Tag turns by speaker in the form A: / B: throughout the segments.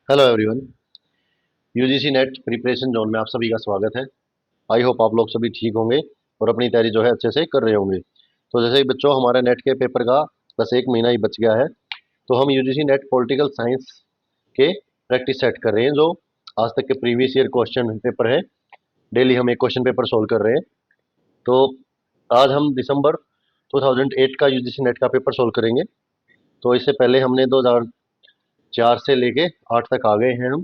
A: Hello everyone. UGC net preparation zone में आप सभी का स्वागत है। आई होप आप लोग सभी ठीक होंगे और अपनी तैयारी जो है अच्छे से कर रहे होंगे। तो जैसे ही बच्चों हमारा नेट के पेपर का बस एक महीना ही बच गया है, तो हम यूजीसी नेट पॉलिटिकल साइंस के प्रैक्टिस सेट कर रहे हैं। जो आज तक के प्रीवियस ईयर क्वेश्चन पेपर है, डेली हम एक क्वेश्चन पेपर सोल्व कर रहे हैं। तो आज हम दिसंबर 2008 का यूजीसी नेट का पेपर सोल्व करेंगे। तो इससे पहले हमने 2004 से लेके 8 तक आ गए हैं हम।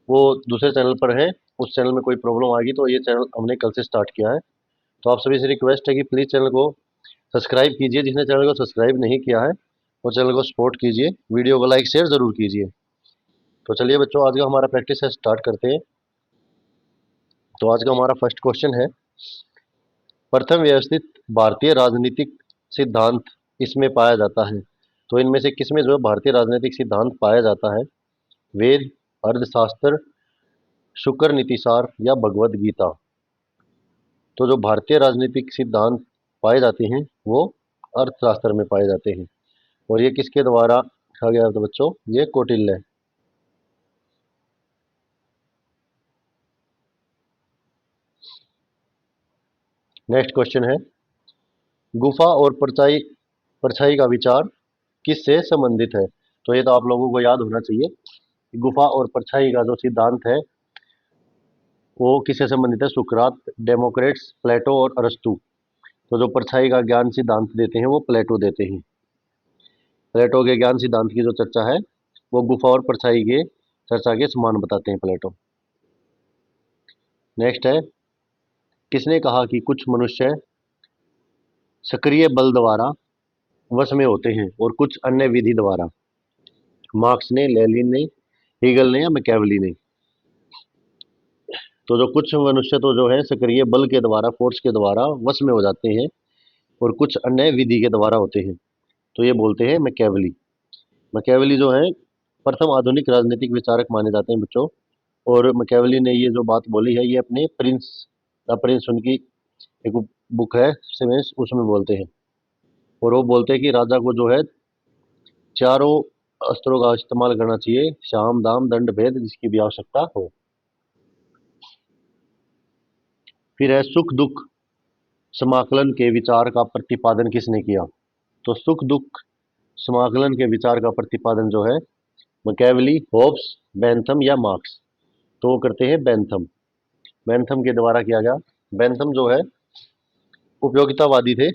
A: वो दूसरे चैनल पर है। उस चैनल में कोई प्रॉब्लम आएगी तो ये चैनल हमने कल से स्टार्ट किया है। तो आप सभी से रिक्वेस्ट है कि प्लीज़ चैनल को सब्सक्राइब कीजिए। जिसने चैनल को सब्सक्राइब नहीं किया है वो चैनल को सपोर्ट कीजिए, वीडियो को लाइक शेयर ज़रूर कीजिए। तो चलिए बच्चों, आज का हमारा प्रैक्टिस है स्टार्ट करते हैं। तो आज का हमारा फर्स्ट क्वेश्चन है, प्रथम व्यवस्थित भारतीय राजनीतिक सिद्धांत इसमें पाया जाता है। तो इनमें से किसमें जो है भारतीय राजनीतिक सिद्धांत पाया जाता है? वेद, अर्थशास्त्र, शुक्र नीतिसार या भगवद गीता? तो जो भारतीय राजनीतिक सिद्धांत पाए जाते हैं वो अर्थशास्त्र में पाए जाते हैं। और ये किसके द्वारा कहा गया था बच्चों? ये कौटिल्य। नेक्स्ट क्वेश्चन है, गुफा और परछाई परछाई का विचार किससे संबंधित है? तो ये तो आप लोगों को याद होना चाहिए कि गुफा और परछाई का जो सिद्धांत है वो किससे संबंधित है? सुकरात, डेमोक्रेट्स, प्लेटो और अरस्तु। तो जो परछाई का ज्ञान सिद्धांत देते हैं वो प्लेटो देते हैं। प्लेटो के ज्ञान सिद्धांत की जो चर्चा है वो गुफा और परछाई के चर्चा के समान बताते हैं प्लेटो। नेक्स्ट है, किसने कहा कि कुछ मनुष्य सक्रिय बल द्वारा वश में होते हैं और कुछ अन्य विधि द्वारा? मार्क्स ने, लेनिन ने, हीगल ने या मैकियावेली ने? तो जो कुछ मनुष्य तो जो है सक्रिय बल के द्वारा, फोर्स के द्वारा वश में हो जाते हैं और कुछ अन्य विधि के द्वारा होते हैं, तो ये बोलते हैं मैकियावेली। मैकियावेली जो है प्रथम आधुनिक राजनीतिक विचारक माने जाते हैं बच्चों। और मैकियावेली ने ये जो बात बोली है ये अपने प्रिंस द प्रिंस उनकी एक बुक है सेवेंस, उसमें बोलते हैं। और वो बोलते हैं कि राजा को जो है चारों अस्त्रों का इस्तेमाल करना चाहिए, साम दाम दंड भेद, जिसकी भी आवश्यकता हो। फिर है, सुख दुख समाकलन के विचार का प्रतिपादन किसने किया? तो सुख दुख समाकलन के विचार का प्रतिपादन जो है मैकियावेली, होब्स, बेंथम या मार्क्स? तो वो करते हैं बेंथम। बेंथम के द्वारा किया गया। बेंथम जो है उपयोगितावादी थे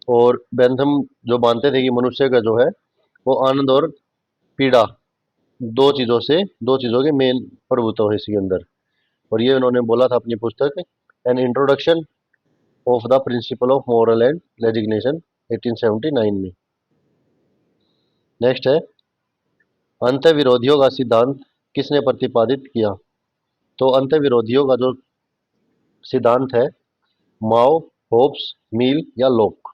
A: और बेंथम जो मानते थे कि मनुष्य का जो है वो आनंद और पीड़ा दो चीज़ों के मेन प्रभुत्व है इसके अंदर। और ये उन्होंने बोला था अपनी पुस्तक an introduction of the principle of moral and resignation 1879 में। नेक्स्ट है, अंत विरोधियों का सिद्धांत किसने प्रतिपादित किया? तो अंत विरोधियों का जो सिद्धांत है माओ, होब्स, मील या लोक?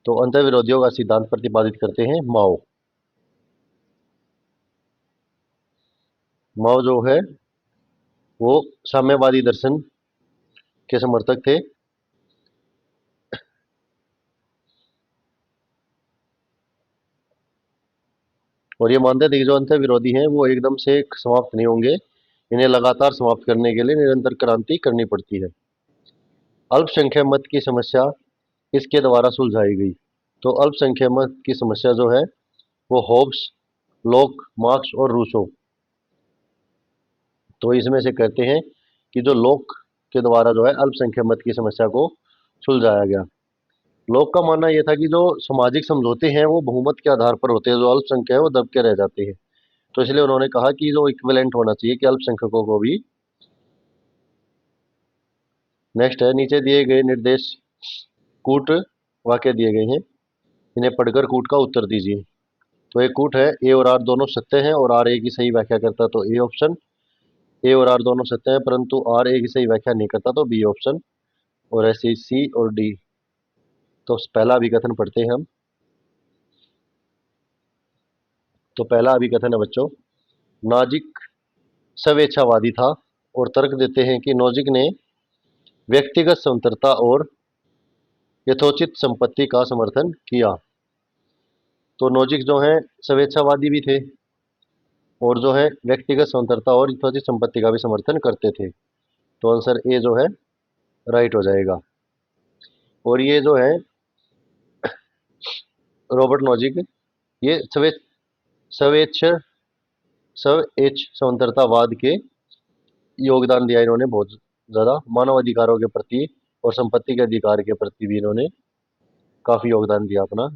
A: तो अंत विरोधियों का सिद्धांत प्रतिपादित करते हैं माओ। माओ जो है वो साम्यवादी दर्शन के समर्थक थे। और ये मानते थे कि जो अंत विरोधी हैं वो एकदम से समाप्त नहीं होंगे, इन्हें लगातार समाप्त करने के लिए निरंतर क्रांति करनी पड़ती है। अल्पसंख्यक मत की समस्या किसके द्वारा सुलझाई गई? तो अल्पसंख्यक मत की समस्या जो है वो होब्स, लोक, मार्क्स और रूसो। तो इसमें से कहते हैं कि जो लोक के द्वारा जो है अल्पसंख्यक मत की समस्या को सुलझाया गया। लोक का मानना यह था कि जो सामाजिक समझौते हैं वो बहुमत के आधार पर होते हैं, जो अल्पसंख्यक है वो दब के रह जाते हैं। तो इसलिए उन्होंने कहा कि जो इक्विवेलेंट होना चाहिए कि अल्पसंख्यकों को भी। नेक्स्ट है, नीचे दिए गए निर्देश कूट वाक्य दिए गए हैं, इन्हें पढ़कर कूट का उत्तर दीजिए। तो एक कूट है, ए और आर दोनों सत्य हैं और आर ए की सही व्याख्या करता है, तो ए ऑप्शन। ए और आर दोनों सत्य हैं परंतु आर ए की सही व्याख्या नहीं करता, तो बी ऑप्शन। और ऐसे सी और डी। तो पहला अभिकथन पढ़ते हैं हम। तो पहला अभिकथन है बच्चों, नॉजिक स्वेच्छावादी था और तर्क देते हैं कि नॉजिक ने व्यक्तिगत स्वतंत्रता और यथोचित संपत्ति का समर्थन किया। तो नॉजिक जो है स्वेच्छावादी भी थे और जो है व्यक्तिगत स्वतंत्रता और यथोचित संपत्ति का भी समर्थन करते थे। तो आंसर ए जो है राइट हो जाएगा। और ये जो है रॉबर्ट नोजिक, ये स्वेच्छ स्वेच्छ स्वतंत्रतावाद के योगदान दिया इन्होंने बहुत ज्यादा। मानव अधिकारों के प्रति और संपत्ति के अधिकार के प्रति भी इन्होंने काफी योगदान दिया अपना।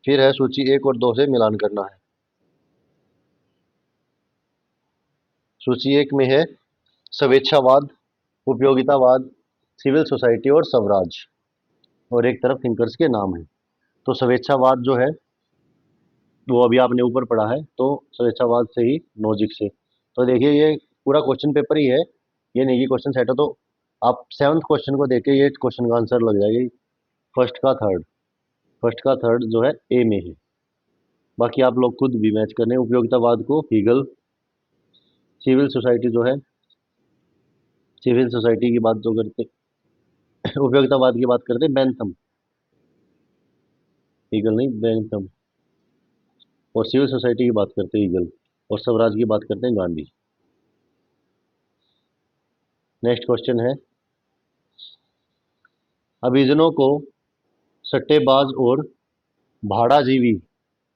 A: फिर है सूची 1 और 2 से मिलान करना है। सूची 1 में है स्वेच्छावाद, उपयोगितावाद, सिविल सोसाइटी और स्वराज, और एक तरफ थिंकर्स के नाम है। तो स्वेच्छावाद जो है वो अभी आपने ऊपर पढ़ा है, तो स्वेच्छावाद से ही नोजिक से। तो देखिए ये पूरा क्वेश्चन पेपर ही है, ये नहीं कि क्वेश्चन सेट है। तो आप 7th क्वेश्चन को देख के ये क्वेश्चन का आंसर लग जाएगी। फर्स्ट का थर्ड जो है ए में है। बाकी आप लोग खुद भी मैच करने। उपयोगितावाद को हीगल, सिविल सोसाइटी जो है, सिविल सोसाइटी की बात जो करते उपयोगितावाद की बात करते बेंथम, हीगल नहीं बेंथम। और सिविल सोसाइटी की बात करते हीगल, और स्वराज की बात करते हैं गांधी। नेक्स्ट क्वेश्चन है, अभिजनों को सट्टेबाज और भाड़ाजीवी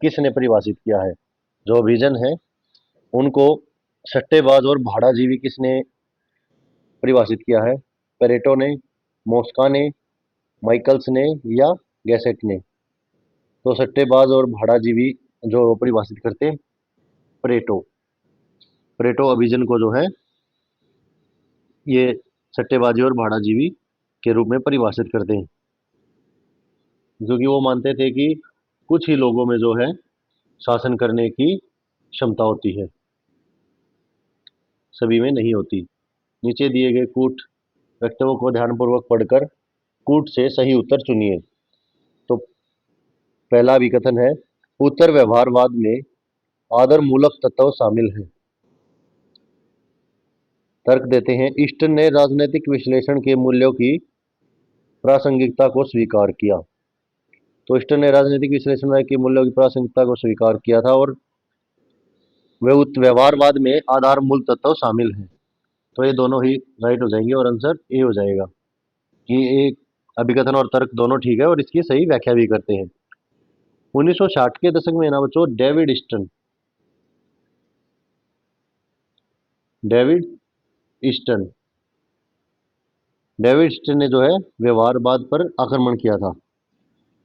A: किसने परिभाषित किया है? जो अभिजन है उनको सट्टेबाज और भाड़ाजीवी किसने परिभाषित किया है? पेरेटो ने, मोस्का ने, माइकल्स ने या गैसेट ने? तो सट्टेबाज और भाड़ाजीवी जो परिभाषित करते हैं परेटो। परेटो अभिजन को जो है ये सट्टेबाजी और भाड़ाजीवी के रूप में परिभाषित करते हैं, क्योंकि वो मानते थे कि कुछ ही लोगों में जो है शासन करने की क्षमता होती है, सभी में नहीं होती। नीचे दिए गए कूट वक्तव्यों को ध्यानपूर्वक पढ़कर कूट से सही उत्तर चुनिए। तो पहला विकथन है, उत्तर व्यवहारवाद में आदर मूलक तत्व शामिल है। तर्क देते हैं, ईस्टन ने राजनीतिक विश्लेषण के मूल्यों की प्रासंगिकता को स्वीकार किया। तो ईस्टन ने राजनीतिक विश्लेषण के मूल्यों की प्रासंगिकता को स्वीकार किया था, और व्यवहारवाद में आधार मूल तत्व शामिल है। तो ये दोनों ही राइट हो जाएंगे और आंसर ए हो जाएगा कि एक अभिकथन और तर्क दोनों ठीक है और इसकी सही व्याख्या भी करते हैं। 1960 के दशक में ना बच्चों डेविड ईस्टन डेविड ईस्टन ने जो है व्यवहारवाद पर आक्रमण किया था,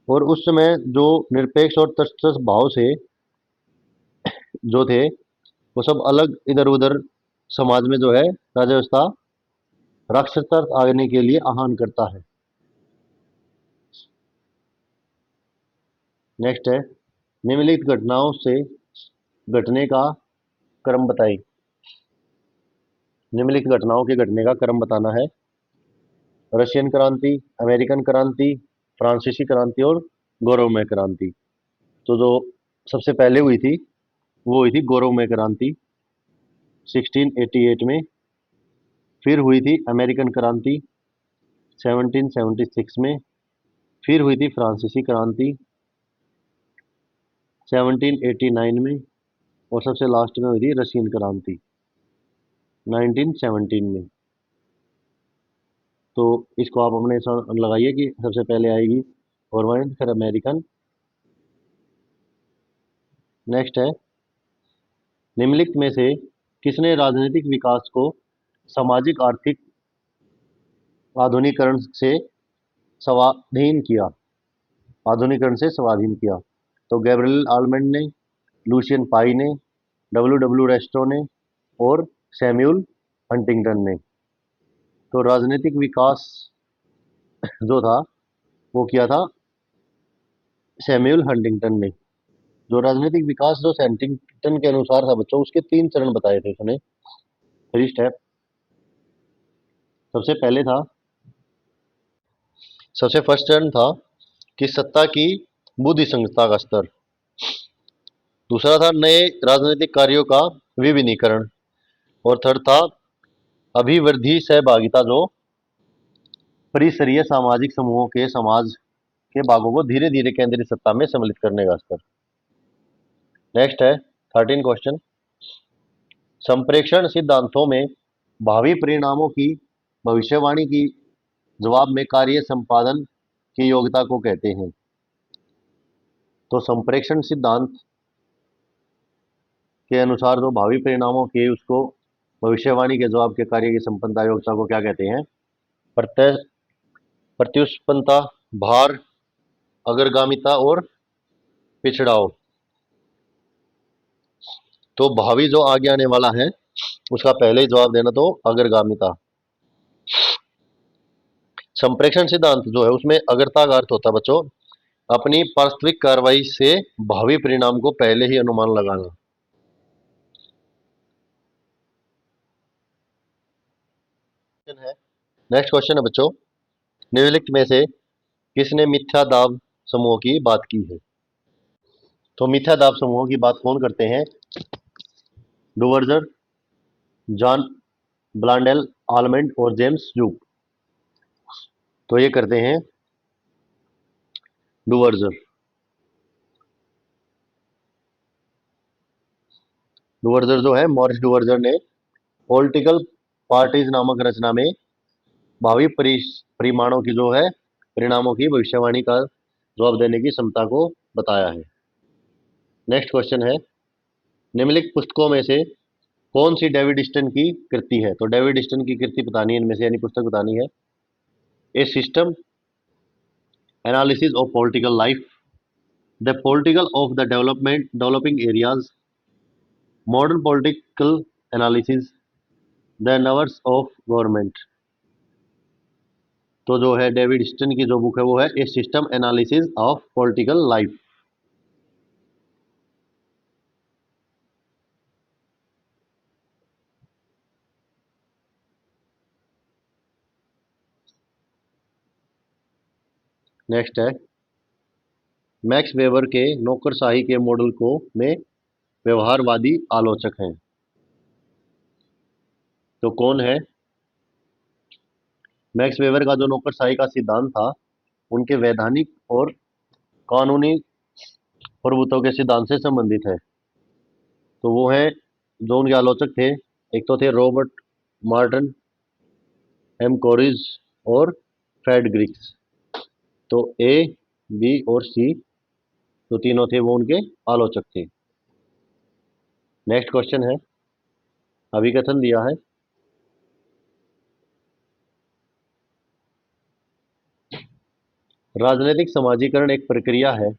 A: और उस समय जो निरपेक्ष और तटस्थ भाव से जो थे वो सब अलग इधर उधर समाज में जो है राज्य व्यवस्था राष्ट्र आने के लिए आह्वान करता है। नेक्स्ट है, निम्नलिखित घटनाओं से घटने का क्रम बताइए। निम्नलिखित घटनाओं के घटने का क्रम बताना है। रशियन क्रांति, अमेरिकन क्रांति, फ्रांसीसी क्रांति और गौरवमय क्रांति। तो जो सबसे पहले हुई थी वो हुई थी गौरवमय क्रांति 1688 में। फिर हुई थी अमेरिकन क्रांति 1776 में। फिर हुई थी फ्रांसीसी क्रांति 1789 में। और सबसे लास्ट में हुई थी रशियन क्रांति 1917 में। तो इसको आप अपने लगाइए कि सबसे पहले आएगी गवर्नमेंट, फिर अमेरिकन। नेक्स्ट है, निम्नलिखित में से किसने राजनीतिक विकास को सामाजिक आर्थिक आधुनिकीकरण से स्वाधीन किया? आधुनिकीकरण से स्वाधीन किया। तो गैब्रियल आलमंड ने, लूशियन पाई ने, डब्ल्यू डब्ल्यू रेस्टो ने और सैम्यूल हंटिंगटन ने। तो राजनीतिक विकास जो था वो किया था सैम्यूल हंटिंगटन ने। जो राजनीतिक विकास जो हंटिंगटन के अनुसार था बच्चों, उसके 3 चरण बताए थे उसने, 3 स्टेप। सबसे पहले था, सबसे फर्स्ट चरण था कि सत्ता की बुद्धि संगतता का स्तर। दूसरा था नए राजनीतिक कार्यों का विभिन्नीकरण। और थर्ड था अभिवृद्धि सहभागिता, जो परिसरीय सामाजिक समूहों के समाज के भागों को धीरे धीरे केंद्रीय सत्ता में सम्मिलित करने का स्तर। नेक्स्ट है, 13 क्वेश्चन। संप्रेषण सिद्धांतों में भावी परिणामों की भविष्यवाणी की जवाब में कार्य संपादन की योग्यता को कहते हैं। तो संप्रेषण सिद्धांत के अनुसार जो भावी परिणामों के उसको भविष्यवाणी के जवाब के कार्य की संपन्नता योग्यता को क्या कहते हैं? प्रत्यय प्रत्युष्पन्नता, भार, अग्रगामिता और पिछड़ाव। तो भावी जो आगे आने वाला है उसका पहले ही जवाब देना, तो अग्रगामिता। संप्रेषण सिद्धांत जो है उसमें अग्रता का अर्थ होता है बच्चों अपनी वास्तविक कार्रवाई से भावी परिणाम को पहले ही अनुमान लगाना। नेक्स्ट क्वेश्चन है बच्चों, निम्नलिखित में से किसने मिथ्या दाब समूह की बात की है? तो मिथ्या दाब समूह की बात कौन करते हैं? डुवर्जर, जॉन ब्लांडेल, आलमंड और जेम्स यूक। तो ये करते हैं डुवर्जर। डुवर्जर जो है, मॉरिस डुवर्जर ने पॉलिटिकल पार्टीज नामक रचना में भावी परिमाणों की जो है परिणामों की भविष्यवाणी का जवाब देने की क्षमता को बताया है। नेक्स्ट क्वेश्चन है, निम्नलिखित पुस्तकों में से कौन सी डेविड स्टन की कृति है? तो डेविड स्टन की कृति बतानी है इनमें से, यानी पुस्तक बतानी है। A system analysis of political life, the political of the developing areas, modern political analysis, the nerves of government. तो जो है डेविड स्टन की जो बुक है वो है a system analysis of political life. Next है, मैक्स वेबर के नौकरशाही के मॉडल को में व्यवहारवादी आलोचक हैं। तो कौन है? मैक्स वेबर का जो नौकरशाही का सिद्धांत था उनके वैधानिक और कानूनी प्रभुत्व के सिद्धांत से संबंधित है। तो वो है जो उनके आलोचक थे, एक तो थे रॉबर्ट मार्टन, एम कोरिज और फ्रेड ग्रिक्स। तो ए, बी और सी जो तीनों थे वो उनके आलोचक थे। नेक्स्ट क्वेश्चन है, अभिकथन दिया है, राजनीतिक समाजीकरण एक प्रक्रिया है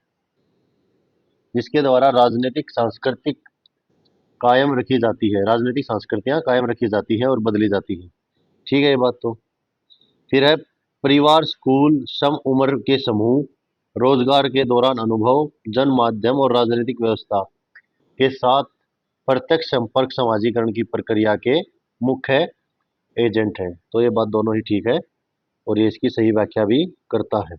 A: जिसके द्वारा राजनीतिक सांस्कृतिक कायम रखी जाती है, राजनीतिक संस्कृतियां कायम रखी जाती हैं और बदली जाती हैं। ठीक है ये बात। तो फिर है, परिवार, स्कूल, सम उम्र के समूह, रोजगार के दौरान अनुभव, जन माध्यम और राजनीतिक व्यवस्था के साथ प्रत्यक्ष संपर्क समाजीकरण की प्रक्रिया के मुख्य एजेंट है। तो ये बात दोनों ही ठीक है और ये इसकी सही व्याख्या भी करता है।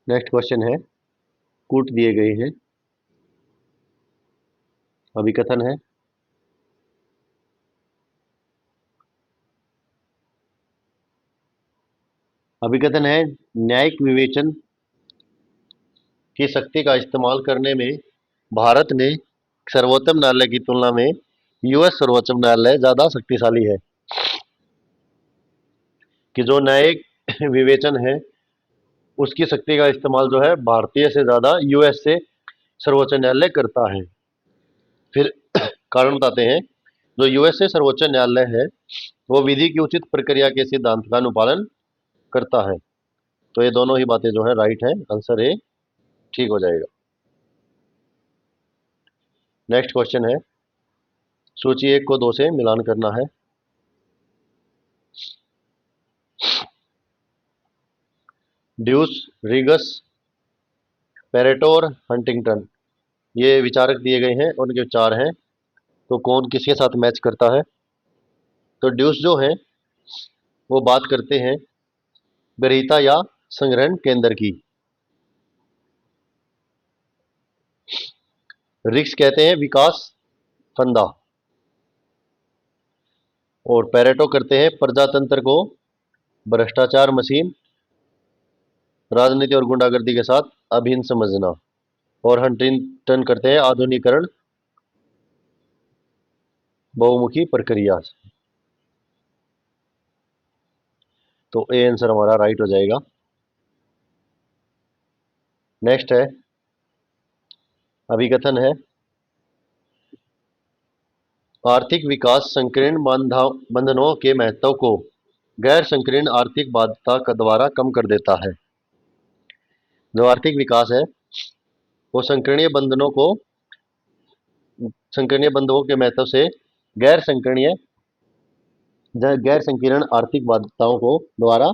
A: नेक्स्ट क्वेश्चन है, कूट दिए गए हैं, अभिकथन है, अभिकथन है, न्यायिक विवेचन की शक्ति का इस्तेमाल करने में भारत ने सर्वोच्च न्यायालय की तुलना में यूएस सर्वोच्च न्यायालय ज्यादा शक्तिशाली है। कि जो न्यायिक विवेचन है उसकी शक्ति का इस्तेमाल जो है भारतीय से ज्यादा यूएस से सर्वोच्च न्यायालय करता है। फिर कारण बताते हैं, जो यूएस से सर्वोच्च न्यायालय है वो विधि की उचित प्रक्रिया के सिद्धांत का अनुपालन करता है। तो ये दोनों ही बातें जो है राइट है, आंसर ए ठीक हो जाएगा। नेक्स्ट क्वेश्चन है, सूची 1 को 2 से मिलान करना है। ड्यूस, रिगस, पेरेटो और हंटिंगटन ये विचारक दिए गए हैं, उनके विचार हैं। तो कौन किसके साथ मैच करता है? तो ड्यूस जो है वो बात करते हैं ग्रहीता या संग्रहण केंद्र की। रिक्स कहते हैं विकास फंदा। और पेरेटो करते हैं प्रजातंत्र को भ्रष्टाचार मशीन, राजनीति और गुंडागर्दी के साथ अभिन्न समझना। और हंटिंगटन करते हैं आधुनिकीकरण बहुमुखी प्रक्रिया। तो ए आंसर हमारा राइट हो जाएगा। नेक्स्ट है, अभिकथन है, आर्थिक विकास संकीर्ण बंधनों के महत्व को गैर संकीर्ण आर्थिक बाध्यता का द्वारा कम कर देता है। जो आर्थिक विकास है वो संकीर्णीय बंधनों के महत्व से गैर संकीर्णीय गैर संकीर्ण आर्थिक बाध्यताओं को द्वारा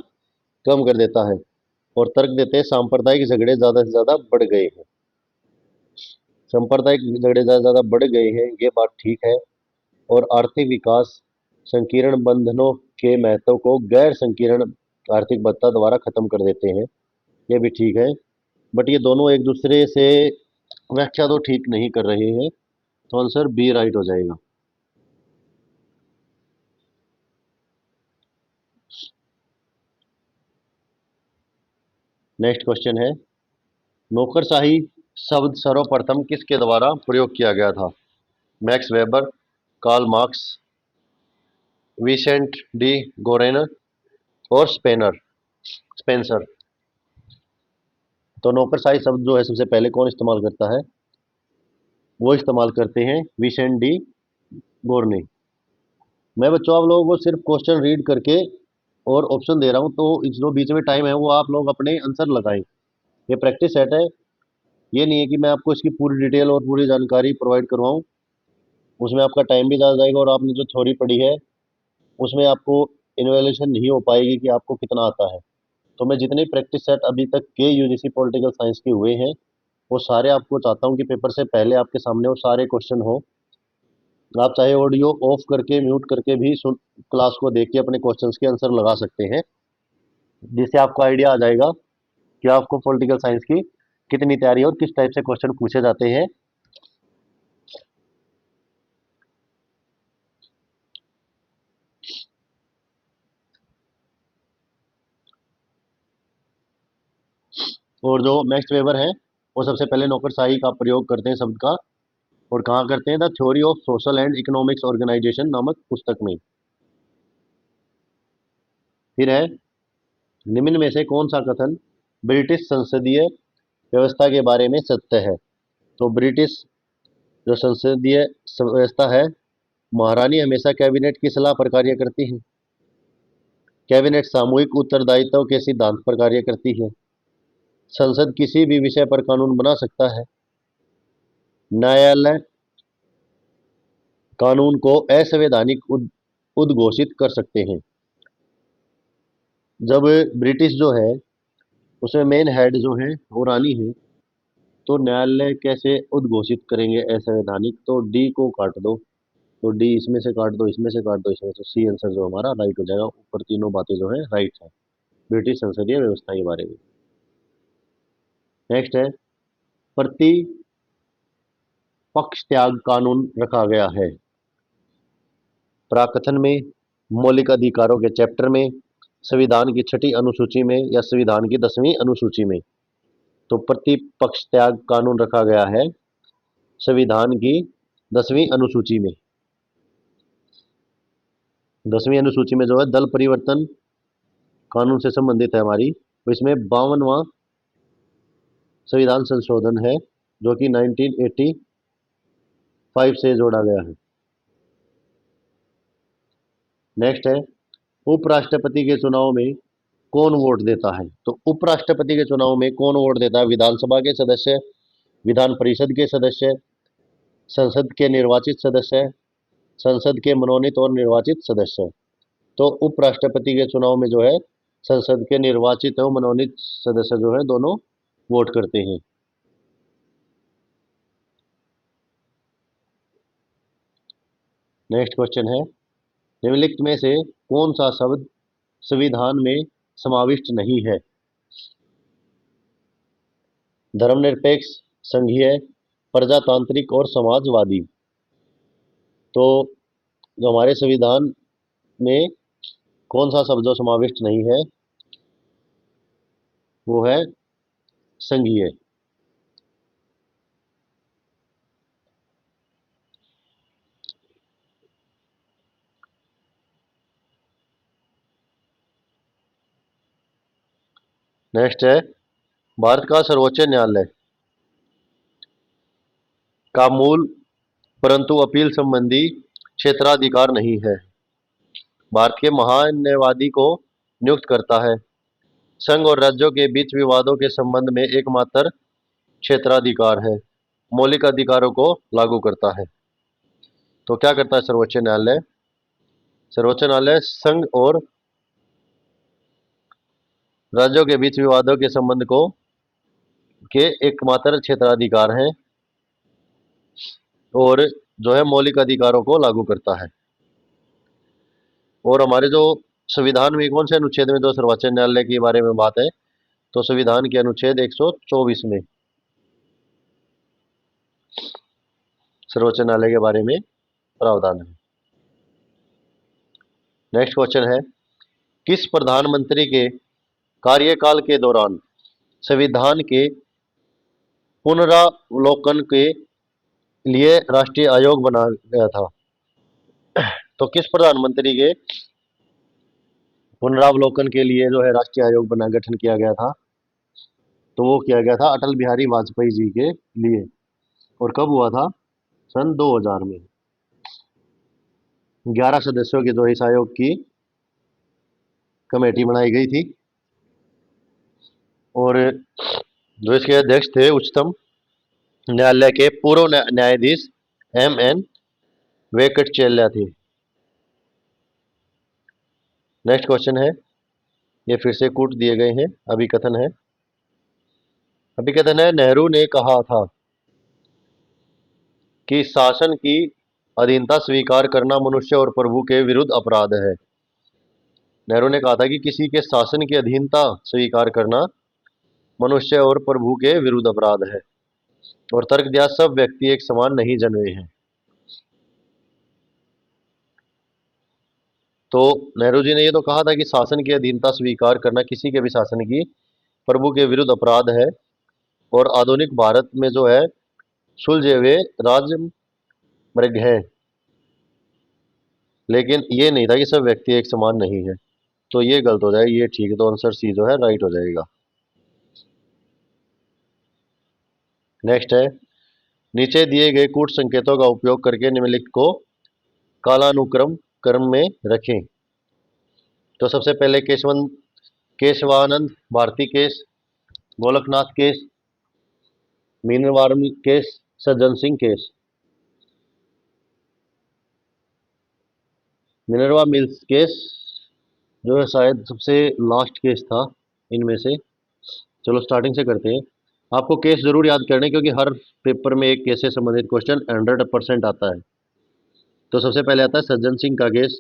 A: कम कर देता है। और तर्क देते हैं, सांप्रदायिक झगड़े ज्यादा से ज्यादा बढ़ गए हैं। सांप्रदायिक झगड़े ज्यादा से ज्यादा बढ़ गए हैं, ये बात ठीक है। और आर्थिक विकास संकीर्ण बंधनों के महत्व को गैर संकीर्ण आर्थिक बाध्यता द्वारा खत्म कर देते हैं, ये भी ठीक है। बट ये दोनों एक दूसरे से व्याख्या तो ठीक नहीं कर रहे हैं, तो आंसर बी राइट हो जाएगा। नेक्स्ट क्वेश्चन है, नौकरशाही शब्द सर्वप्रथम किसके द्वारा प्रयोग किया गया था? Max Weber, Karl Marx, Vincent de Gournay और स्पेंसर। तो नौकरशाही शब्द जो है सबसे पहले कौन इस्तेमाल करता है? वो इस्तेमाल करते हैं विसेंट डी गोरने। मैं बच्चों आप लोगों को सिर्फ क्वेश्चन रीड करके और ऑप्शन दे रहा हूँ, तो इस जो बीच में टाइम है वो आप लोग अपने आंसर लगाएं। ये प्रैक्टिस सेट है, ये नहीं है कि मैं आपको इसकी पूरी डिटेल और पूरी जानकारी प्रोवाइड करवाऊँ। उसमें आपका टाइम भी ज़्यादा जाएगा और आपने जो थ्योरी पढ़ी है उसमें आपको इन्वेल्यूशन नहीं हो पाएगी कि आपको कितना आता है। तो मैं जितने प्रैक्टिस सेट अभी तक के यूजीसी पॉलिटिकल साइंस के हुए हैं वो सारे आपको चाहता हूँ कि पेपर से पहले आपके सामने वो सारे क्वेश्चन हो। आप चाहे ऑडियो ऑफ करके म्यूट करके भी सुन क्लास को देख के अपने क्वेश्चंस के आंसर लगा सकते हैं, जिससे आपको आइडिया आ जाएगा कि आपको पॉलिटिकल साइंस की कितनी तैयारी है और किस टाइप से क्वेश्चन पूछे जाते हैं। और जो मैक्स वेबर है वो सबसे पहले नौकरशाही का प्रयोग करते हैं शब्द का, और कहाँ करते हैं? The theory of social and economics organisation नामक पुस्तक में। फिर है, निम्न में से कौन सा कथन ब्रिटिश संसदीय व्यवस्था के बारे में सत्य है? तो ब्रिटिश जो संसदीय व्यवस्था है, महारानी हमेशा कैबिनेट की सलाह पर कार्य करती है, कैबिनेट सामूहिक उत्तरदायित्व के सिद्धांत पर कार्य करती है, संसद किसी भी विषय पर कानून बना सकता है, न्यायालय कानून को असंवैधानिक उद्घोषित कर सकते हैं। जब ब्रिटिश जो है उसमें मेन हेड जो है वो रानी है, तो न्यायालय कैसे उद्घोषित करेंगे असंवैधानिक? तो डी को काट दो, तो डी इसमें से काट दो, इसमें से काट दो, इसमें से, सी आंसर जो हमारा राइट हो जाएगा। ऊपर तीनों बातें जो है राइट है ब्रिटिश संसदीय व्यवस्था के बारे में। नेक्स्ट है, प्रतिपक्ष त्याग कानून रखा गया है प्राकथन में, मौलिक अधिकारों के चैप्टर में, संविधान की 6ठी अनुसूची में या संविधान की 10वीं अनुसूची में? तो प्रतिपक्ष त्याग कानून रखा गया है संविधान की 10वीं अनुसूची में। 10वीं अनुसूची में जो है दल परिवर्तन कानून से संबंधित है हमारी, तो इसमें 52वां संविधान संशोधन है जो कि 1985 से जोड़ा गया है। नेक्स्ट है, उपराष्ट्रपति के चुनाव में कौन वोट देता है? तो उपराष्ट्रपति के चुनाव में कौन वोट देता है? विधानसभा के सदस्य, विधान परिषद के सदस्य, संसद के निर्वाचित सदस्य, संसद के मनोनीत और निर्वाचित सदस्य। तो उपराष्ट्रपति के चुनाव में जो है संसद के निर्वाचित और मनोनीत सदस्य जो है दोनों वोट करते हैं। नेक्स्ट क्वेश्चन है, निम्नलिखित में से कौन सा शब्द संविधान में समाविष्ट नहीं है? धर्मनिरपेक्ष, संघीय, प्रजातांत्रिक और समाजवादी। तो जो हमारे संविधान में कौन सा शब्द जो समाविष्ट नहीं है वो है संघीय। नेक्स्ट है, भारत का सर्वोच्च न्यायालय का मूल परंतु अपील संबंधी क्षेत्राधिकार नहीं है। भारत के महान्यायवादी को नियुक्त करता है। संघ और राज्यों के बीच विवादों के संबंध में एकमात्र क्षेत्राधिकार है। मौलिक अधिकारों को लागू करता है। तो क्या करता है सर्वोच्च न्यायालय? सर्वोच्च न्यायालय संघ और राज्यों के बीच विवादों के संबंध को के एकमात्र क्षेत्राधिकार हैं और जो है मौलिक अधिकारों को लागू करता है। और हमारे जो संविधान में कौन से अनुच्छेद में जो सर्वोच्च न्यायालय के बारे में बात है, तो संविधान के अनुच्छेद 124 में सर्वोच्च न्यायालय के बारे में प्रावधान है। नेक्स्ट क्वेश्चन है, किस प्रधानमंत्री के कार्यकाल के दौरान संविधान के पुनरावलोकन के लिए राष्ट्रीय आयोग बनाया गया था? तो किस प्रधानमंत्री के पुनरावलोकन के लिए जो है राष्ट्रीय आयोग बना गठन किया गया था? तो वो किया गया था अटल बिहारी वाजपेयी जी के लिए। और कब हुआ था? सन 2000 में। 11 सदस्यों की जो इस आयोग की कमेटी बनाई गई थी और जो इसके अध्यक्ष थे उच्चतम न्यायालय के पूर्व न्यायाधीश M.N. वेंकटचेल्या थे। नेक्स्ट क्वेश्चन है, ये फिर से कूट दिए गए हैं। अभिकथन है, नेहरू ने कहा था कि शासन की अधीनता स्वीकार करना मनुष्य और प्रभु के विरुद्ध अपराध है। नेहरू ने कहा था कि किसी के शासन की अधीनता स्वीकार करना मनुष्य और प्रभु के विरुद्ध अपराध है। और तर्क दिया, सब व्यक्ति एक समान नहीं जन्मे हैं। तो नेहरू जी ने ये तो कहा था कि शासन की अधीनता स्वीकार करना किसी के भी शासन की प्रभु के विरुद्ध अपराध है। और आधुनिक भारत में जो है सुलझे हुए राज मृग है, लेकिन ये नहीं था कि सब व्यक्ति एक समान नहीं है। तो ये गलत हो जाएगा, ये ठीक है। तो आंसर सी जो है राइट हो जाएगा। नेक्स्ट है, नीचे दिए गए कूट संकेतों का उपयोग करके निम्नलिखित को कालानुक्रम क्रम में रखें। तो सबसे पहले केशवानंद भारती केस, गोलकनाथ केस, मीनवार्म case, Sajjan Singh case. Minerva mills case जो है शायद सबसे लास्ट केस था इनमें से। चलो स्टार्टिंग से करते हैं। आपको केस जरूर याद करने, क्योंकि हर पेपर में एक केस से संबंधित क्वेश्चन 100% आता है। तो सबसे पहले आता है सज्जन सिंह का केस,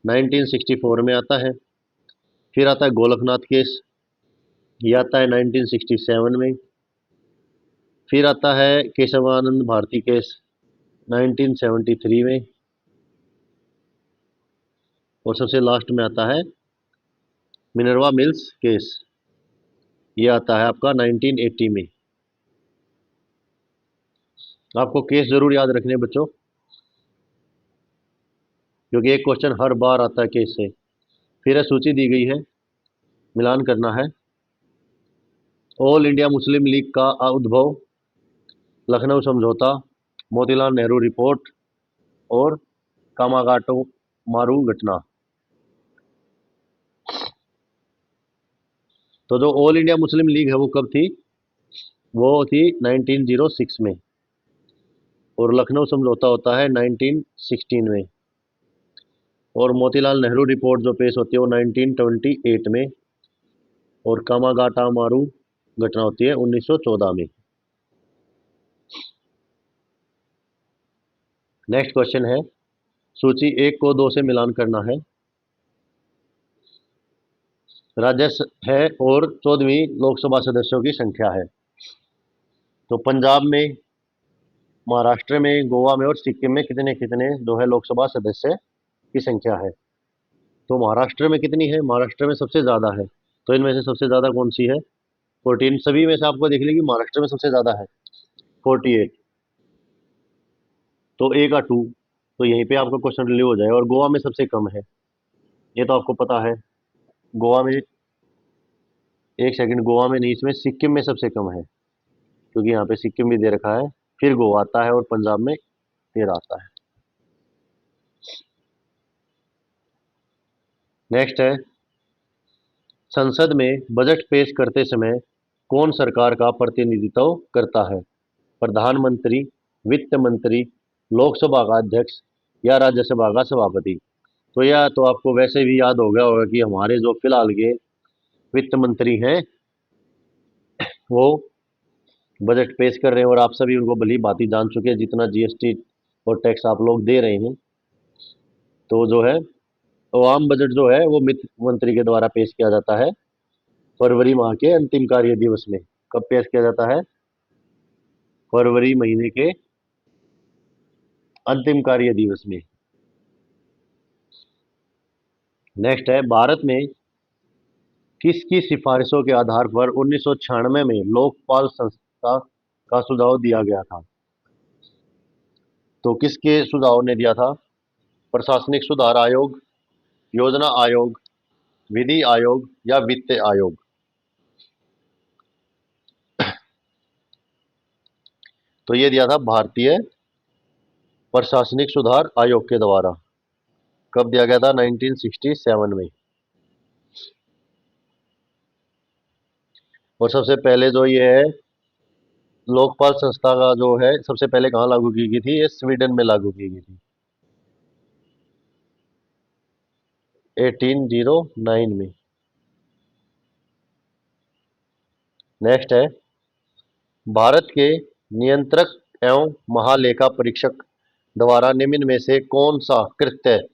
A: 1964 में आता है। फिर आता है गोलकनाथ केस, ये आता है 1967 में। फिर आता है केशवानंद भारती केस 1973 में। और सबसे लास्ट में आता है मिनरवा मिल्स केस, ये आता है आपका 1980 में। आपको केस जरूर याद रखने बच्चों, क्योंकि एक क्वेश्चन हर बार आता है केस से। फिर सूची दी गई है, मिलान करना है। ऑल इंडिया मुस्लिम लीग का उद्भव, लखनऊ समझौता, मोतीलाल नेहरू रिपोर्ट और कामागाटो मारू घटना। तो जो ऑल इंडिया मुस्लिम लीग है वो कब थी? वो थी 1906 में। और लखनऊ समझौता होता है 1916 में। और मोतीलाल नेहरू रिपोर्ट जो पेश होती है वो 1928 में। और कामागाटा मारू घटना होती है 1914 में। नेक्स्ट क्वेश्चन है, सूची 1 को 2 से मिलान करना है। राज्य है और 14वीं लोकसभा सदस्यों की संख्या है। तो पंजाब में, महाराष्ट्र में, गोवा में और सिक्किम में कितने कितने जो है लोकसभा सदस्य की संख्या है? तो महाराष्ट्र में कितनी है? महाराष्ट्र में सबसे ज़्यादा है। तो इनमें से सबसे ज़्यादा कौन सी है? 14। सभी में से आपको देख लेगी महाराष्ट्र में सबसे ज़्यादा है 48। तो ए का 2, तो यहीं पे आपका क्वेश्चन रिलीव हो जाएगा। और गोवा में सबसे कम है, ये तो आपको पता है। गोवा में एक सेकंड, गोवा में नहीं, इसमें सिक्किम में सबसे कम है, क्योंकि यहाँ पे सिक्किम भी दे रखा है, फिर गोवा आता है और पंजाब में 13 आता है। नेक्स्ट है, संसद में बजट पेश करते समय कौन सरकार का प्रतिनिधित्व करता है? प्रधानमंत्री, वित्त मंत्री, लोकसभा का अध्यक्ष या राज्यसभा का सभापति? तो यह तो आपको वैसे भी याद हो गया होगा कि हमारे जो फिलहाल के वित्त मंत्री हैं वो बजट पेश कर रहे हैं, और आप सभी उनको भली भांति जान चुके हैं, जितना जीएसटी और टैक्स आप लोग दे रहे हैं। तो जो है तो आम बजट जो है वो वित्त मंत्री के द्वारा पेश किया जाता है फरवरी माह के अंतिम कार्य दिवस में। कब पेश किया जाता है? फरवरी महीने के अंतिम कार्य दिवस में। नेक्स्ट है, भारत में किसकी सिफारिशों के आधार पर 1996 में लोकपाल संस्था का सुझाव दिया गया था? तो किसके सुझाव ने दिया था? प्रशासनिक सुधार आयोग, योजना आयोग, विधि आयोग या वित्त आयोग? तो ये दिया था भारतीय प्रशासनिक सुधार आयोग के द्वारा। कब दिया गया था? 1967 में। और सबसे पहले जो ये है लोकपाल संस्था का जो है सबसे पहले कहाँ लागू की गई थी? ये स्वीडन में लागू की गई थी 1809 में। नेक्स्ट है, भारत के नियंत्रक एवं महालेखा परीक्षक द्वारा निम्न में से कौन सा कृत्य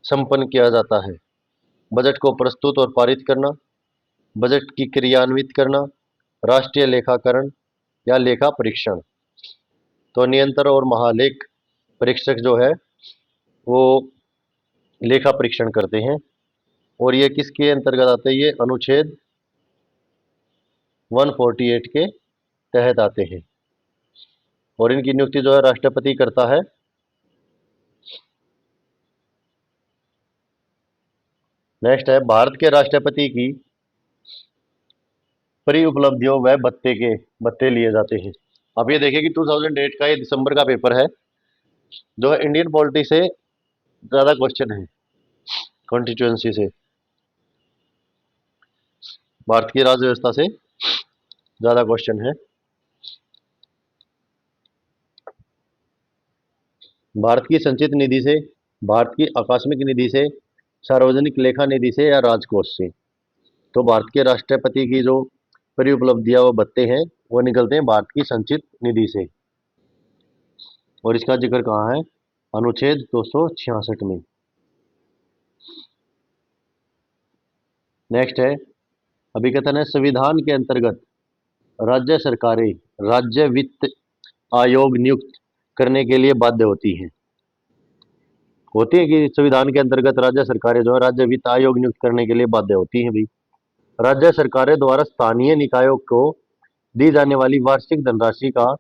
A: संपन्न किया जाता है? बजट को प्रस्तुत और पारित करना, बजट की क्रियान्वित करना, राष्ट्रीय लेखाकरण या लेखा परीक्षण? तो नियंत्रण और महालेख परीक्षक जो है वो लेखा परीक्षण करते हैं, और ये किसके अंतर्गत आते हैं? ये अनुच्छेद 148 के तहत आते हैं, और इनकी नियुक्ति जो है राष्ट्रपति करता है। नेक्स्ट है, भारत के राष्ट्रपति की परी उपलब्धियों व भत्ते लिए जाते हैं। अब ये देखिए कि 2008 का ये दिसंबर का पेपर है, जो है इंडियन पॉलिटी से ज़्यादा क्वेश्चन है, कॉन्स्टिट्यूएंसी से, भारत की राज्य व्यवस्था से ज़्यादा क्वेश्चन है। भारत की संचित निधि से, भारत की आकस्मिक निधि से, सार्वजनिक लेखा निधि से या राजकोष से? तो भारत के राष्ट्रपति की जो परिउपलब्धियां व भत्ते हैं वो निकलते हैं भारत की संचित निधि से, और इसका जिक्र कहाँ है? अनुच्छेद 266 में। नेक्स्ट है, अभिकथन है, संविधान के अंतर्गत राज्य सरकारें राज्य वित्त आयोग नियुक्त करने के लिए बाध्य होती है कि संविधान के अंतर्गत राज्य सरकारें जो है राज्य वित्त आयोग नियुक्त करने के लिए बाध्य होती हैं भाई। राज्य सरकारें द्वारा स्थानीय निकायों को दी जाने वाली वार्षिक धनराशि का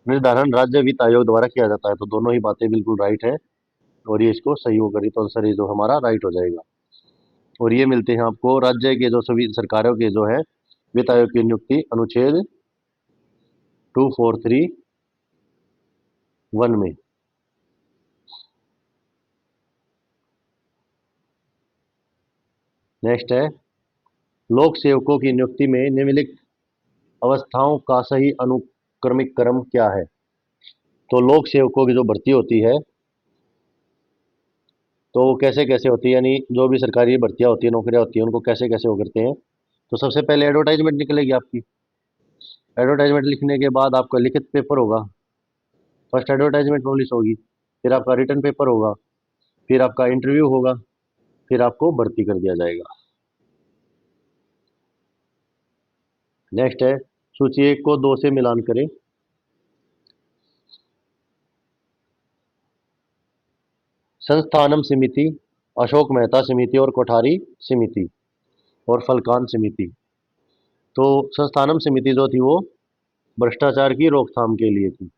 A: निर्धारण राज्य वित्त आयोग द्वारा किया जाता है। तो दोनों ही बातें बिल्कुल राइट है, और ये इसको सही होकर करी तो आंसर ये जो हमारा राइट हो जाएगा। और ये मिलते हैं आपको राज्य के जो सभी सरकारों के जो है वित्त आयोग की नियुक्ति अनुच्छेद 2431 में। नेक्स्ट है, लोक सेवकों की नियुक्ति में निम्नलिखित अवस्थाओं का सही अनुक्रमिक क्रम क्या है? तो लोक सेवकों की जो भर्ती होती है तो वो कैसे कैसे होती है, यानी जो भी सरकारी भर्तियां होती है, नौकरियां होती है, उनको कैसे कैसे वो करते हैं? तो सबसे पहले एडवर्टाइजमेंट निकलेगी आपकी, एडवर्टाइजमेंट लिखने के बाद आपका लिखित पेपर होगा, फर्स्ट एडवर्टाइजमेंट पब्लिश होगी, फिर आपका रिटर्न पेपर होगा, फिर आपका इंटरव्यू होगा, फिर आपको भर्ती कर दिया जाएगा। नेक्स्ट है, सूची 1 को 2 से मिलान करें। संस्थानम समिति, अशोक मेहता समिति और कोठारी समिति और फलकान समिति। तो संस्थानम समिति जो थी वो भ्रष्टाचार की रोकथाम के लिए थी,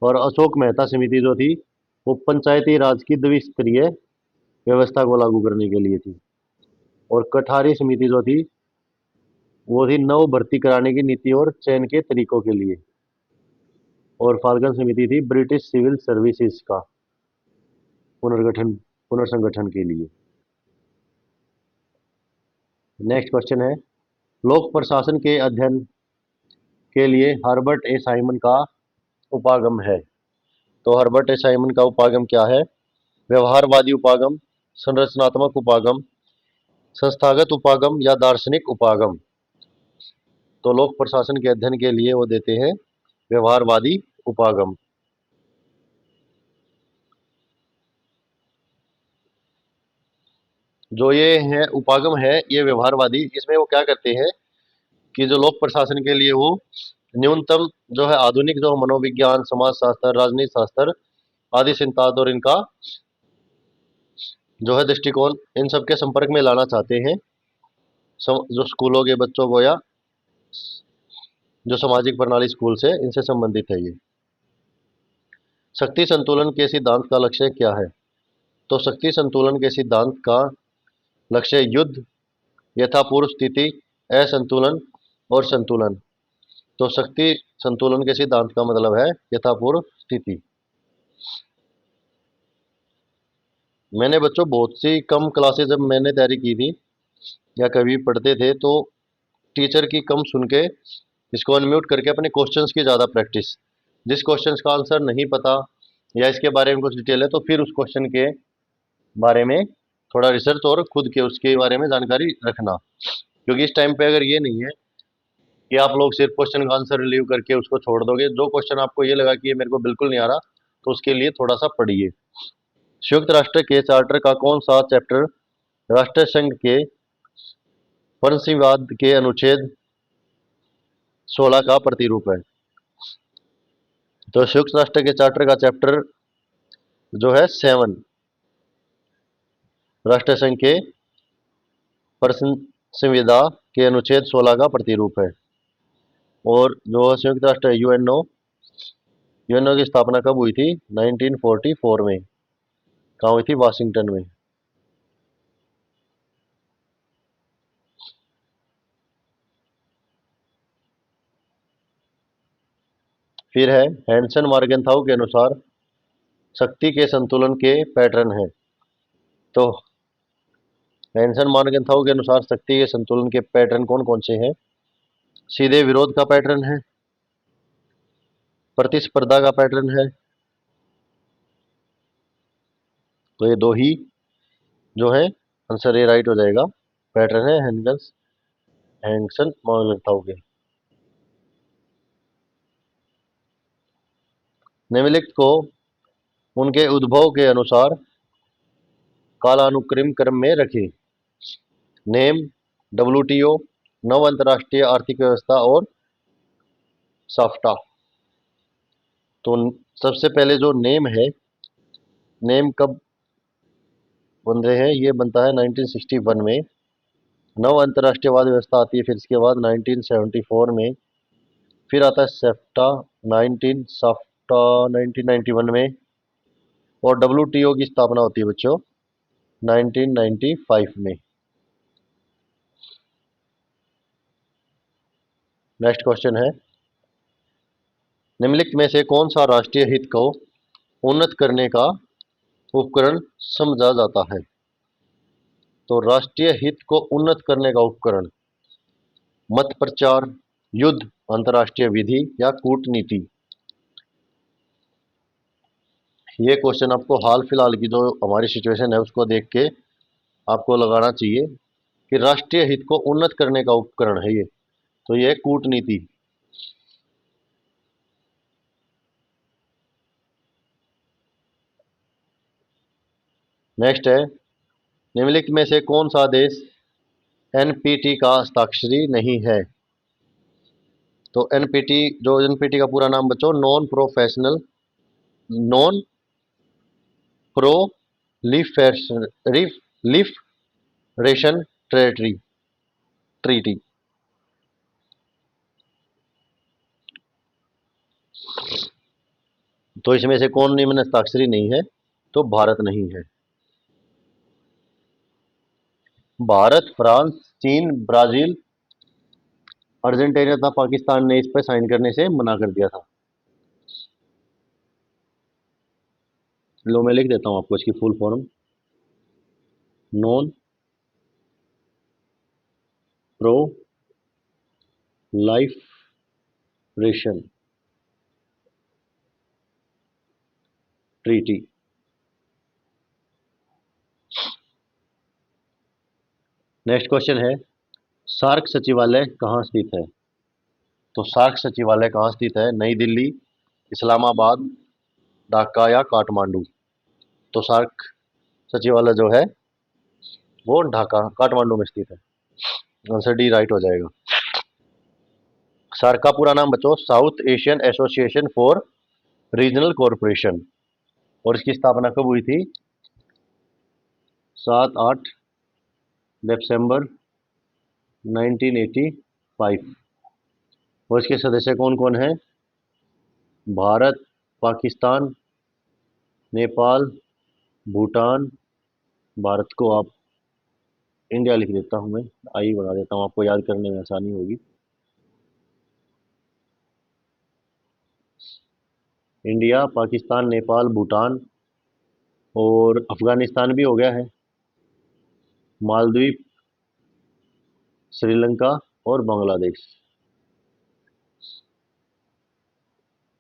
A: और अशोक मेहता समिति जो थी वो पंचायती राज की द्विस्तरीय व्यवस्था को लागू करने के लिए थी, और कठारी समिति जो थी वो थी नव भर्ती कराने की नीति और चयन के तरीकों के लिए। और फाल्कन समिति थी ब्रिटिश सिविल सर्विसेज का पुनर्गठन पुनर्संगठन के लिए। नेक्स्ट क्वेश्चन है, लोक प्रशासन के अध्ययन के लिए हर्बर्ट ए साइमन का उपागम है। तो हर्बर्ट ए साइमन का उपागम क्या है? व्यवहारवादी उपागम, संरचनात्मक उपागम, संस्थागत उपागम या दार्शनिक उपागम। तो लोक प्रशासन के अध्ययन के लिए वो देते हैं व्यवहारवादी उपागम। जो ये है उपागम है, ये व्यवहारवादी, इसमें वो क्या करते हैं कि जो लोक प्रशासन के लिए वो न्यूनतम जो है आधुनिक जो मनोविज्ञान, समाजशास्त्र, राजनीति शास्त्र आदि सिद्धांत और इनका जो है दृष्टिकोण इन सब के संपर्क में लाना चाहते हैं जो स्कूलों के बच्चों को या जो सामाजिक प्रणाली स्कूल से इनसे संबंधित है। ये शक्ति संतुलन के सिद्धांत का लक्ष्य क्या है? तो शक्ति संतुलन के सिद्धांत का लक्ष्य युद्ध, यथापूर्व स्थिति, असंतुलन और संतुलन। तो शक्ति संतुलन के सिद्धांत का मतलब है यथापूर्व स्थिति। मैंने बच्चों बहुत सी कम क्लासेस जब मैंने तैयारी की थी या कभी पढ़ते थे तो टीचर की कम सुन के इसको अनम्यूट करके अपने क्वेश्चंस की ज़्यादा प्रैक्टिस, जिस क्वेश्चंस का आंसर नहीं पता या इसके बारे में कुछ डिटेल है तो फिर उस क्वेश्चन के बारे में थोड़ा रिसर्च और खुद के उसके बारे में जानकारी रखना। क्योंकि इस टाइम पे अगर ये नहीं है कि आप लोग सिर्फ क्वेश्चन का आंसर रिलीव करके उसको छोड़ दोगे, जो क्वेश्चन आपको ये लगा कि ये मेरे को बिल्कुल नहीं आ रहा तो उसके लिए थोड़ा सा पढ़िए। संयुक्त राष्ट्र के चार्टर का कौन सा चैप्टर राष्ट्र संघ के परिसंवाद के अनुच्छेद 16 का प्रतिरूप है? तो संयुक्त राष्ट्र के चार्टर का चैप्टर जो है 7 राष्ट्र संघ के संविदा के अनुच्छेद 16 का प्रतिरूप है। और जो संयुक्त राष्ट्र यूएनओ यूएनओ की स्थापना कब हुई थी? 1944 में। कहाँ हुई थी? वाशिंगटन में। फिर है हैंसन मार्गेंथाउ के अनुसार शक्ति के संतुलन के पैटर्न है। तो हैंसन मार्गेंथाउ के अनुसार शक्ति के संतुलन के पैटर्न कौन कौन से हैं? सीधे विरोध का पैटर्न है, प्रतिस्पर्धा का पैटर्न है। तो ये दो ही जो है आंसर ये राइट हो जाएगा। पैटर्न है हैंसन मार्गेंथाउ के। निम्नलिखित को उनके उद्भव के अनुसार कालानुक्रम क्रम में रखें। नेम, डब्ल्यूटीओ, नव अंतर्राष्ट्रीय आर्थिक व्यवस्था और साफ्टा। तो सबसे पहले जो नेम है, नेम कब बन रहे हैं? ये बनता है 1961 में। नव अंतर्राष्ट्रीयवाद व्यवस्था आती है फिर इसके बाद 1974 में। फिर आता है साफ्टा 1991 में। और डब्ल्यूटीओ की स्थापना होती है बच्चों 1995 में। नेक्स्ट क्वेश्चन है, निम्नलिखित में से कौन सा राष्ट्रीय हित को उन्नत करने का उपकरण समझा जाता है? तो राष्ट्रीय हित को उन्नत करने का उपकरण मत प्रचार, युद्ध, अंतर्राष्ट्रीय विधि या कूटनीति। ये क्वेश्चन आपको हाल फिलहाल की जो हमारी सिचुएशन है उसको देख के आपको लगाना चाहिए कि राष्ट्रीय हित को उन्नत करने का उपकरण है ये, तो ये है कूटनीति। नेक्स्ट है, निम्नलिखित में से कौन सा देश एनपीटी का हस्ताक्षरी नहीं है? तो एनपीटी जो एनपीटी का पूरा नाम बच्चों नॉन प्रोलिफरेशन ट्रीटी। तो इसमें से कौन निम्न हस्ताक्षरी नहीं है? तो भारत नहीं है। भारत, फ्रांस, चीन, ब्राजील अर्जेंटीना तथा पाकिस्तान ने इस पर साइन करने से मना कर दिया था। लो मैं लिख देता हूँ आपको इसकी full form. Non proliferation treaty. Next question है, सार्क सचिवालय कहाँ स्थित है? तो सार्क सचिवालय कहाँ स्थित है? नई दिल्ली, इस्लामाबाद, ढाका या काठमांडू? तो सार्क सचिवालय जो है वो ढाका काठमांडू में स्थित है। आंसर डी राइट हो जाएगा। सार्क का पूरा नाम बच्चों south Asian association for regional corporation, और इसकी स्थापना कब हुई थी? 7-8 दिसंबर 1985। और इसके सदस्य कौन कौन है? भारत, पाकिस्तान, नेपाल, भूटान। भारत को आप इंडिया लिख देता हूं मैं, आई बना देता हूं, आपको याद करने में आसानी होगी। इंडिया, पाकिस्तान, नेपाल, भूटान और अफगानिस्तान भी हो गया है, मालदीव, श्रीलंका और बांग्लादेश।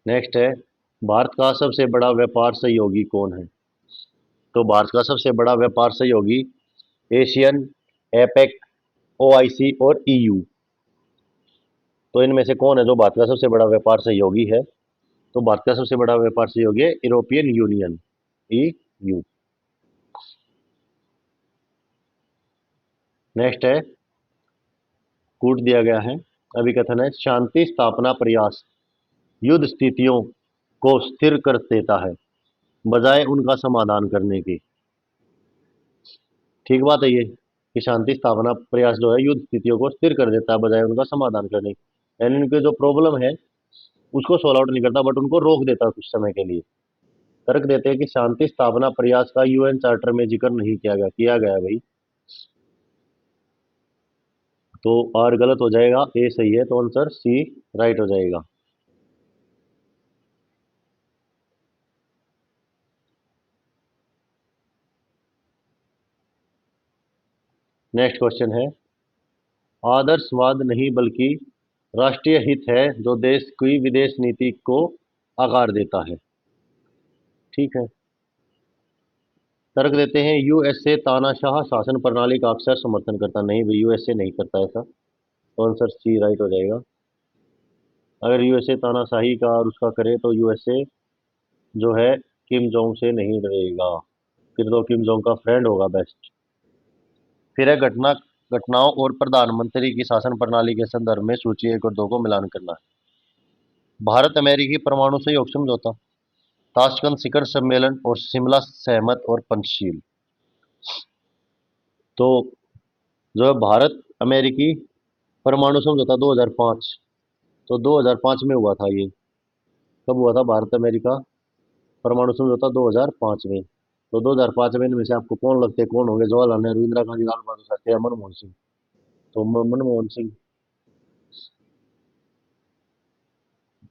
A: नेक्स्ट है, भारत का सबसे बड़ा व्यापार सहयोगी कौन है? तो भारत का सबसे बड़ा व्यापार सहयोगी एशियन, एपेक, ओआईसी और ईयू। तो इनमें से कौन है जो भारत का सबसे बड़ा व्यापार सहयोगी है? तो भारत का सबसे बड़ा व्यापार सहयोगी है यूरोपियन यूनियन, ईयू। नेक्स्ट है, कूट दिया गया है, अभिकथन है, शांति स्थापना प्रयास युद्ध स्थितियों को स्थिर कर देता है बजाय उनका समाधान करने की। ठीक बात है ये, कि शांति स्थापना प्रयास जो है युद्ध स्थितियों को स्थिर कर देता है बजाय उनका समाधान करने की। यानी उनके जो प्रॉब्लम है उसको सॉल्व आउट नहीं करता, बट उनको रोक देता है कुछ समय के लिए। तर्क देते हैं कि शांति स्थापना प्रयास का यूएन चार्टर में जिक्र नहीं किया गया भाई। तो आर गलत हो जाएगा, ए सही है, तो आंसर सी राइट हो जाएगा। नेक्स्ट क्वेश्चन है, आदर्शवाद नहीं बल्कि राष्ट्रीय हित है जो देश की विदेश नीति को आकार देता है। ठीक है। तर्क देते हैं, यूएसए तानाशाह शासन प्रणाली का अक्सर समर्थन करता नहीं भाई, यूएसए नहीं करता ऐसा, तो आंसर सी राइट हो जाएगा। अगर यूएसए तानाशाही का और उसका करे तो यूएसए जो है किम जोंग से नहीं डरेगा, फिर तो किम जोंग का फ्रेंड होगा बेस्ट। फिर है घटनाओं और प्रधानमंत्री की शासन प्रणाली के संदर्भ में सूची 1 और 2 को मिलान करना। भारत अमेरिकी परमाणु सहयोग समझौता, ताशकंद शिखर सम्मेलन और शिमला सहमत और पंचशील। तो जो है भारत अमेरिकी परमाणु समझौता 2005, तो 2005 में हुआ था ये। कब हुआ था भारत अमेरिका परमाणु समझौता? 2005 में। तो 2005 में इनमें से आपको कौन लगते हैं कौन होंगे? जवाहरलाल नेहरू, इंदिरा गांधी, लाल बहादुर शास्त्री या मनमोहन सिंह? तो मनमोहन सिंह।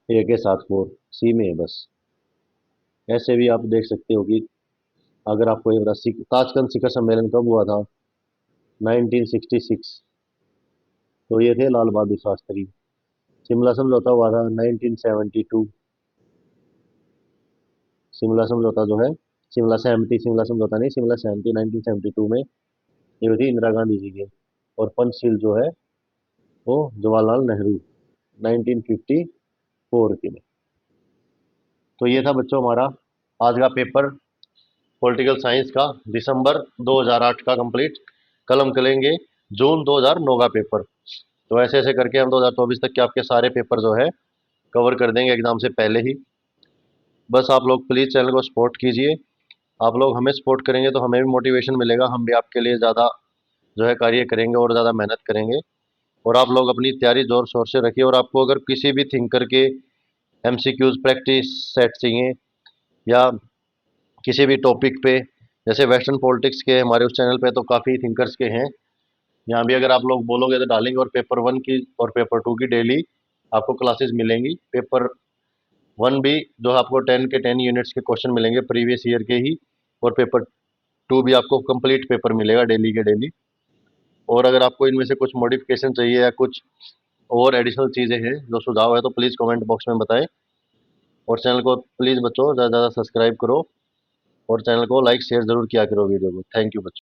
A: ए के साथ 4 सी में है बस। ऐसे भी आप देख सकते हो कि अगर आपको ये बता, ताशकंद शिखर सम्मेलन कब हुआ था? 1966, तो ये थे लाल बहादुर शास्त्री। शिमला समझौता हुआ था 1972। शिमला समझौता जो है, शिमला सहमति, शिमला समझौता नहीं, शिमला सहमति 1972 में ये हुई थी इंदिरा गांधी जी के। और पंचशील जो है वो जवाहरलाल नेहरू 1954 के में। तो ये था बच्चों हमारा आज का पेपर पॉलिटिकल साइंस का, दिसंबर 2008 का कंप्लीट। कल हम करेंगे जून 2009 का पेपर। तो ऐसे ऐसे करके हम 2024 तक के आपके सारे पेपर जो है कवर कर देंगे एग्जाम से पहले ही। बस आप लोग प्लीज़ चैनल को सपोर्ट कीजिए। आप लोग हमें सपोर्ट करेंगे तो हमें भी मोटिवेशन मिलेगा, हम भी आपके लिए ज़्यादा जो है कार्य करेंगे और ज़्यादा मेहनत करेंगे। और आप लोग अपनी तैयारी जोर शोर से रखिए। और आपको अगर किसी भी थिंकर के एमसीक्यूज प्रैक्टिस सेट चाहिए या किसी भी टॉपिक पे, जैसे वेस्टर्न पॉलिटिक्स के हमारे उस चैनल पे तो काफ़ी थिंकर्स के हैं, यहाँ भी अगर आप लोग बोलोगे तो डालेंगे, और पेपर 1 की और पेपर 2 की डेली आपको क्लासेस मिलेंगी। पेपर 1 भी जो आपको 10 के 10 यूनिट्स के क्वेश्चन मिलेंगे प्रीवियस ईयर के ही, और पेपर 2 भी आपको कंप्लीट पेपर मिलेगा डेली के डेली। और अगर आपको इनमें से कुछ मॉडिफिकेशन चाहिए या कुछ और एडिशनल चीज़ें हैं जो सुझाव है, तो प्लीज़ कमेंट बॉक्स में बताएं। और चैनल को प्लीज़ बच्चों ज़्यादा से ज़्यादा सब्सक्राइब करो, और चैनल को लाइक शेयर ज़रूर किया करो वीडियो को। थैंक यू बच्चों।